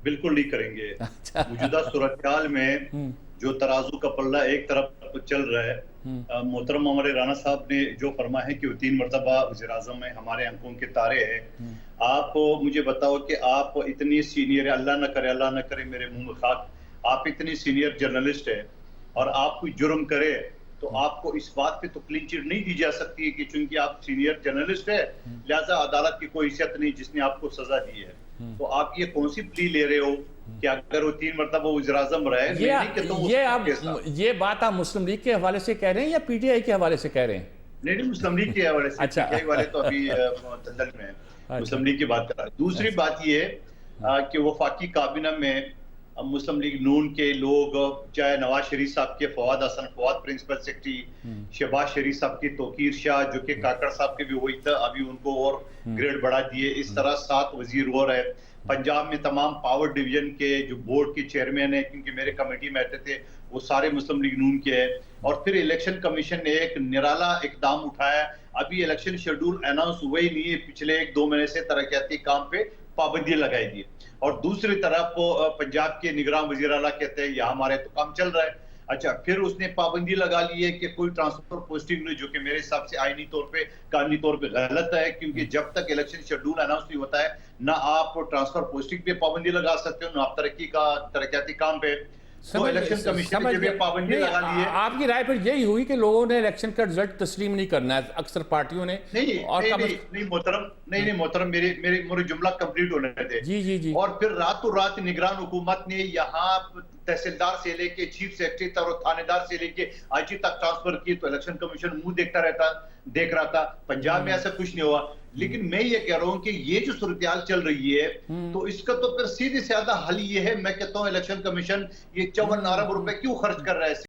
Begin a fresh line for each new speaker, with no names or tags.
बिल्कुल नहीं करेंगे।
अच्छा।
मौजूदा सूरत-हाल में
हम्म।
जो तराजू का पल्ला एक तरफ चल रहा है,
हम्म।
मोहतरम हमारे राणा साहब ने जो फरमाया है कि वो 3 मर्तबा वज़ीर-ए-आज़म में हमारे आंखों के तारे हैं।
हम्म।
आप मुझे बताओ कि आप इतनी सीनियर, अल्लाह ना करे मेरे मुँह में खाक, आप इतनी सीनियर जर्नलिस्ट हैं और आप कोई जुर्म करे तो
हम्म।
आपको इस बात पे तो क्लीन चिट नहीं दी जा सकती है कि चूंकि आप सीनियर जर्नलिस्ट है,
हम्म।
लिहाजा अदालत की कोई हैसियत नहीं जिसने आपको सजा दी है।
हम्म।
तो आप ये कौन सी प्ली ले रहे हो कि अगर वो 3 मरतबा वज़ीर-ए-आज़म रहे, मैं नहीं कहता हूँ
ये
उसके साथ।
आप ये बात आप मुस्लिम लीग के हवाले से कह रहे हैं या पीटीआई के हवाले से कह रहे हैं?
नहीं, मुस्लिम लीग के हवाले से।
अच्छा।
पीटीआई वाले तो अभी मुतज़िल में हैं।
अच्छा।
मुस्लिम लीग की बात कर रहा है। दूसरी
अच्छा।
बात ये कि वफाकी काबीना में मुस्लिम लीग नून के लोग, चाहे नवाज शरीफ साहब के फवाद हसन, फवाद प्रिंसिपल सेक्रेटरी, शहबाज शरीफ साहब की तौकीर शाह जो कि काकड़ साहब के भी वही था, अभी उनको और ग्रेड बढ़ा दिए। इस तरह 7 वजीर और है। पंजाब में तमाम पावर डिवीजन के जो बोर्ड के चेयरमैन है, क्योंकि मेरे कमेटी में आते थे, वो सारे मुस्लिम लीग नून के हैं। और फिर इलेक्शन कमीशन ने एक निराला इकदाम उठाया। अभी इलेक्शन शेड्यूल अनाउंस हुआ ही नहीं है, पिछले 1-2 महीने से तरक्याती काम पे पाबंदी लगाई दी। और दूसरी तरफ पंजाब के निगरान वजीर आला कहते हैं यहाँ हमारे तो काम चल रहा है। अच्छा, फिर उसने पाबंदी लगा ली है कि कोई ट्रांसफर पोस्टिंग नहीं, जो कि मेरे हिसाब से आईनी तौर पे, कानूनी तौर पे गलत है, क्योंकि जब तक इलेक्शन शेड्यूल अनाउंस नहीं होता है, ना आप ट्रांसफर पोस्टिंग पे पाबंदी लगा सकते हो, ना आप तरक्याती काम पे। तो इलेक्शन कमीशन ने जब पाबंदी लगा ली है।
आपकी राय फिर यही हुई कि लोगों ने इलेक्शन का रिजल्ट तस्लीम नहीं करना है, अक्सर पार्टियों ने।
नहीं मोहतरम, मेरे जुमला कंप्लीट होने थे।
जी।
और फिर रातों रात निगरान हुकूमत ने यहाँ तहसीलदार से लेके चीफ सेक्रेटरी तक और थानेदार से लेके आईजी तक ट्रांसफर की, तो इलेक्शन कमीशन मुंह देख रहा था। पंजाब में ऐसा कुछ नहीं हुआ। लेकिन मैं ये कह रहा हूं कि ये जो सूरत-हाल चल रही है, तो इसका तो फिर सीधे साधा हल ये है, मैं कहता हूं इलेक्शन कमीशन ये 54 अरब रुपए क्यों खर्च कर रहा है।